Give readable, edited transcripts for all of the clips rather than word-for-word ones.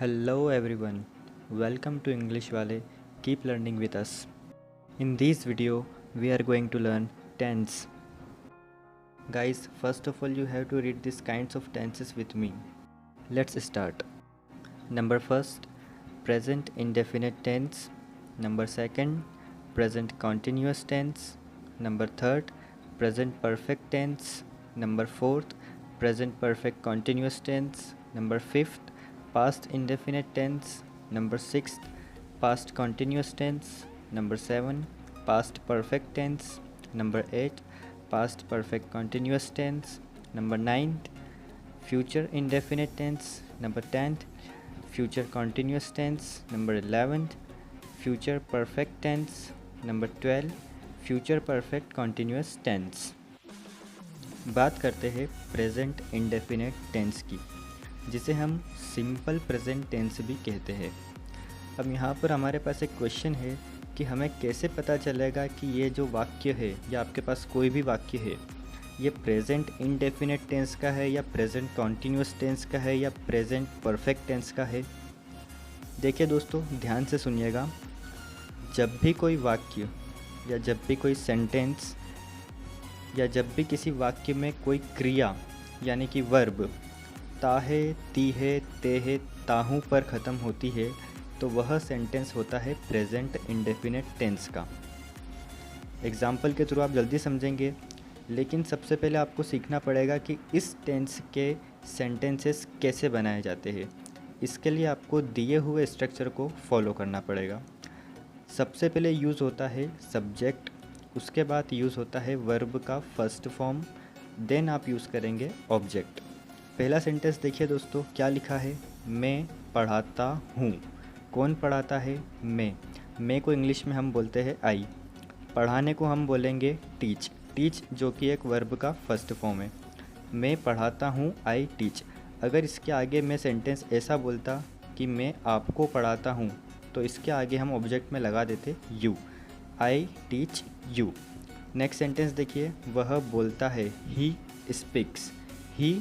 Hello everyone, welcome to English Wale. Keep learning with us. In this video, we are going to learn tense. Guys, first of all, you have to read these kinds of tenses with me. Let's start. Number first, present indefinite tense. Number second, present continuous tense. Number third, present perfect tense. Number fourth, present perfect continuous tense. Number fifth, past indefinite tense. Number sixth, past continuous tense. Number seven, past perfect tense. Number eight, past perfect continuous tense. Number nine, future indefinite tense. Number 10, future continuous tense. Number 11, future perfect tense. Number 12, future perfect continuous tense. बात करते हैं present indefinite tense की, जिसे हम simple present tense भी कहते हैं। अब यहाँ पर हमारे पास एक क्वेश्चन है कि हमें कैसे पता चलेगा कि ये जो वाक्य है या आपके पास कोई भी वाक्य है ये प्रेजेंट इंडेफिनेट टेंस का है या प्रेजेंट कॉन्टीन्यूस टेंस का है या प्रेजेंट परफेक्ट टेंस का है। देखिए दोस्तों, ध्यान से सुनिएगा। जब भी कोई वाक्य या जब भी कोई सेंटेंस या जब भी किसी वाक्य में कोई क्रिया यानी कि वर्ब ता है, ती है, ते है, ताहू पर ख़त्म होती है तो वह सेंटेंस होता है प्रेजेंट इंडेफिनेट टेंस का। एग्जाम्पल के थ्रू आप जल्दी समझेंगे, लेकिन सबसे पहले आपको सीखना पड़ेगा कि इस टेंस के सेंटेंसेस कैसे बनाए जाते हैं। इसके लिए आपको दिए हुए स्ट्रक्चर को फॉलो करना पड़ेगा। सबसे पहले यूज़ होता है सब्जेक्ट, उसके बाद यूज़ होता है वर्ब का फर्स्ट फॉर्म, देन आप यूज़ करेंगे ऑब्जेक्ट। पहला सेंटेंस देखिए दोस्तों, क्या लिखा है? मैं पढ़ाता हूँ। कौन पढ़ाता है? मैं को इंग्लिश में हम बोलते हैं आई। पढ़ाने को हम बोलेंगे टीच। टीच जो कि एक वर्ब का फर्स्ट फॉर्म है। मैं पढ़ाता हूँ, आई टीच। अगर इसके आगे मैं सेंटेंस ऐसा बोलता कि मैं आपको पढ़ाता हूँ, तो इसके आगे हम ऑब्जेक्ट में लगा देते you, I teach you. Next sentence देखिए, वह बोलता है, ही स्पीक्स। He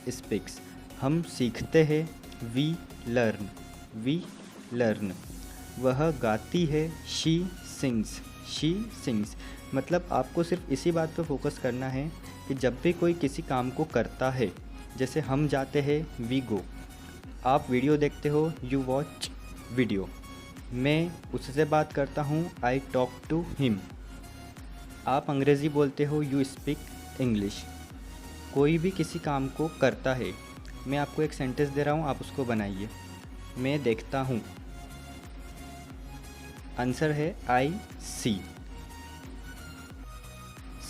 speaks. हम सीखते हैं, वी लर्न। We learn. वह गाती है, शी सिंग्स। She sings. मतलब आपको सिर्फ इसी बात पर फोकस करना है कि जब भी कोई किसी काम को करता है, जैसे हम जाते हैं, वी गो। आप वीडियो देखते हो, यू वॉच वीडियो। मैं उससे बात करता हूँ, आई टॉक टू हिम। आप अंग्रेज़ी बोलते हो, यू स्पीक इंग्लिश। कोई भी किसी काम को करता है। मैं आपको एक सेंटेंस दे रहा हूँ, आप उसको बनाइए। मैं देखता हूँ। आंसर है आई सी।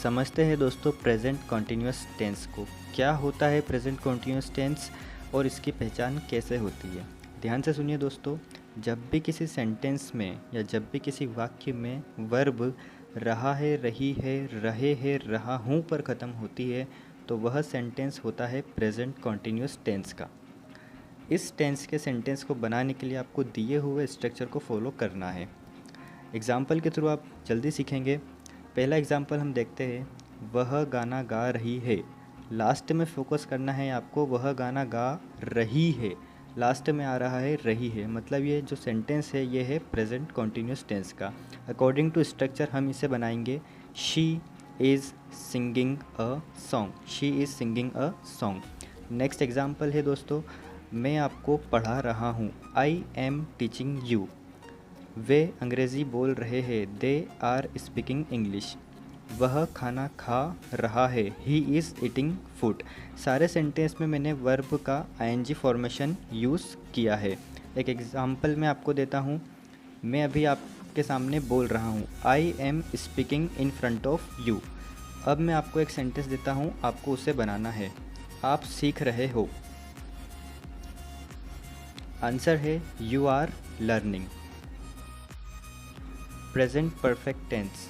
समझते हैं दोस्तों प्रेजेंट कॉन्टीन्यूअस टेंस को। क्या होता है प्रेजेंट कॉन्टीन्यूअस टेंस और इसकी पहचान कैसे होती है? ध्यान से सुनिए दोस्तों। जब भी किसी सेंटेंस में या जब भी किसी वाक्य में वर्ब रहा है, रही है, रहे हैं, रहा हूँ पर ख़त्म होती है तो वह सेंटेंस होता है प्रेजेंट कॉन्टीन्यूअस टेंस का। इस टेंस के सेंटेंस को बनाने के लिए आपको दिए हुए स्ट्रक्चर को फॉलो करना है। एग्जाम्पल के थ्रू आप जल्दी सीखेंगे। पहला एग्जाम्पल हम देखते हैं, वह गाना गा रही है। लास्ट में फोकस करना है आपको, वह गाना गा रही है। लास्ट में आ रहा है रही है, मतलब ये जो सेंटेंस है ये है प्रेजेंट कॉन्टीन्यूअस टेंस का। अकॉर्डिंग टू स्ट्रक्चर हम इसे बनाएंगे, she is singing a song. She is singing a song. Next example है दोस्तों, मैं आपको पढ़ा रहा हूँ, आई एम टीचिंग यू। वे अंग्रेज़ी बोल रहे हैं, दे आर स्पीकिंग इंग्लिश। वह खाना खा रहा है, ही इज़ ईटिंग फूड। सारे सेंटेंस में मैंने वर्ब का आईएनजी फॉर्मेशन यूज़ किया है। एक एग्जांपल मैं आपको देता हूँ। मैं अभी आपके सामने बोल रहा हूँ, I am speaking in front of you. अब मैं आपको एक सेंटेंस देता हूँ, आपको उसे बनाना है। आप सीख रहे हो। आंसर है you are learning. Present perfect tense,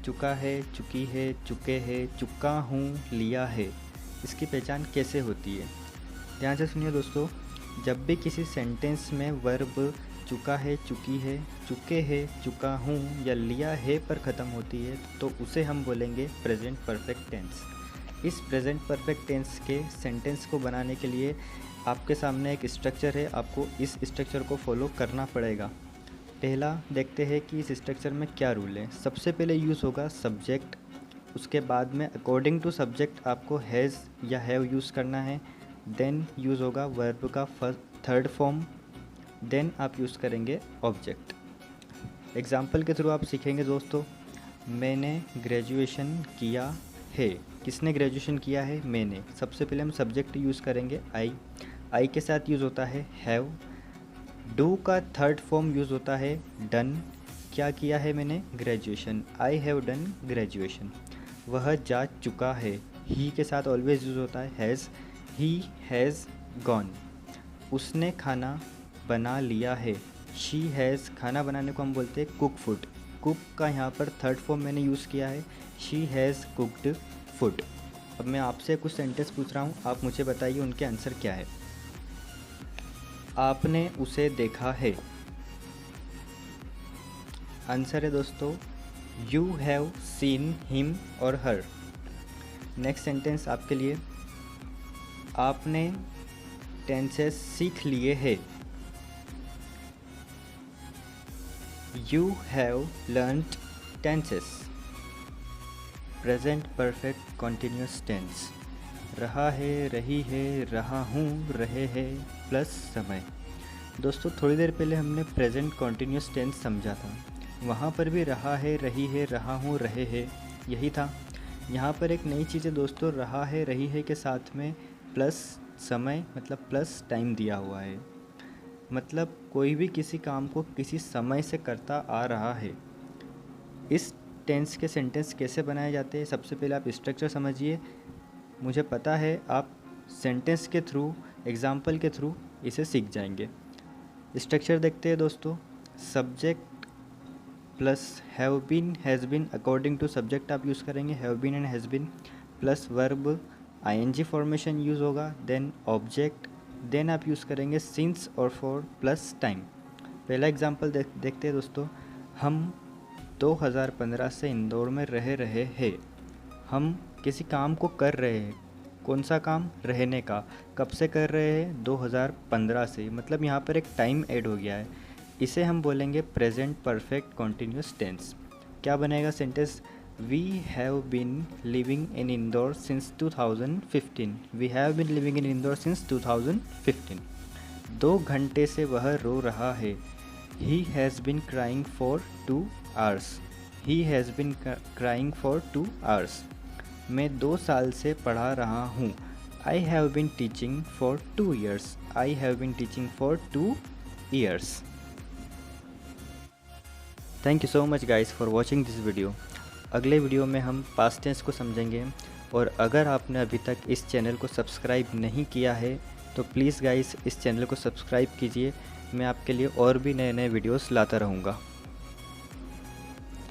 चुका है, चुकी है, चुके हैं, चुका हूँ, लिया है। इसकी पहचान कैसे होती है? ध्यान से सुनिए दोस्तों। जब भी किसी सेंटेंस में वर्ब चुका है, चुकी है, चुके हैं, चुका हूँ या लिया है पर ख़त्म होती है तो उसे हम बोलेंगे प्रेजेंट परफेक्ट टेंस। इस प्रेजेंट परफेक्ट टेंस के सेंटेंस को बनाने के लिए आपके सामने एक स्ट्रक्चर है, आपको इस स्ट्रक्चर को फॉलो करना पड़ेगा। पहला देखते हैं कि इस स्ट्रक्चर में क्या रूल है। सबसे पहले यूज़ होगा सब्जेक्ट, उसके बाद में अकॉर्डिंग टू सब्जेक्ट आपको हैज़ या हैव यूज़ करना है। देन यूज़ होगा वर्ब का थर्ड फॉर्म, देन आप यूज़ करेंगे ऑब्जेक्ट। एग्जाम्पल के थ्रू आप सीखेंगे दोस्तों। मैंने ग्रेजुएशन किया है। किसने ग्रेजुएशन किया है? मैंने। सबसे पहले हम सब्जेक्ट यूज़ करेंगे आई के साथ यूज़ होता है हैव। डू का थर्ड फॉर्म यूज़ होता है डन। क्या किया है मैंने? Graduation. I have done graduation. वह जा चुका है। ही के साथ ऑलवेज यूज़ होता है हैज़। He has gone. उसने खाना बना लिया है। शी हैज़, खाना बनाने को हम बोलते हैं कुक फूड। कुक का यहाँ पर थर्ड फॉर्म मैंने यूज़ किया है, शी हैज़ कुकड फूड। अब मैं आपसे कुछ सेंटेंस पूछ रहा हूँ, आप मुझे बताइए उनके आंसर क्या है। आपने उसे देखा है। आंसर है दोस्तों यू हैव सीन हिम और हर। नेक्स्ट सेंटेंस आपके लिए, आपने टेंसेस सीख लिए हैं। You have learnt tenses. Present perfect continuous tense. रहा है, रही है, रहा हूँ, रहे हैं प्लस समय। दोस्तों थोड़ी देर पहले हमने प्रेजेंट कॉन्टीन्यूस टेंस समझा था, वहाँ पर भी रहा है, रही है, रहा हूँ, रहे हैं यही था। यहाँ पर एक नई चीज़ है दोस्तों, रहा है, रही है के साथ में प्लस समय मतलब प्लस टाइम दिया हुआ है। मतलब कोई भी किसी काम को किसी समय से करता आ रहा है। इस टेंस के सेंटेंस कैसे बनाए जाते हैं, सबसे पहले आप स्ट्रक्चर समझिए। मुझे पता है आप सेंटेंस के थ्रू, एग्जाम्पल के थ्रू इसे सीख जाएंगे। स्ट्रक्चर देखते हैं दोस्तों। Subject plus have been, has been, according to subject आप यूज़ करेंगे have been and has been, plus verb ING formation use होगा, देन ऑब्जेक्ट, देन आप यूज़ करेंगे सिंस और फॉर प्लस टाइम। पहला एग्जांपल देखते हैं दोस्तों। हम 2015 से इंदौर में रह रहे हैं। हम किसी काम को कर रहे हैं। कौन सा काम? रहने का। कब से कर रहे हैं? 2015 से। मतलब यहाँ पर एक टाइम ऐड हो गया है। इसे हम बोलेंगे प्रेजेंट परफेक्ट कॉन्टीन्यूस टेंस। क्या बनेगा sentence? We have been living in Indore since 2015. We have been living in Indore since 2015. 2 घंटे से वह रो रहा है। He has been crying for 2 hours. He has been crying for 2 hours. मैं 2 साल से पढ़ा रहा हूँ। I have been teaching for 2 years. I have been teaching for 2 years. Thank you so much guys for watching this video. अगले video में हम past tense को समझेंगे। और अगर आपने अभी तक इस चैनल को सब्सक्राइब नहीं किया है तो प्लीज़ गाइस इस चैनल को सब्सक्राइब कीजिए। मैं आपके लिए और भी नए नए वीडियोस लाता रहूँगा।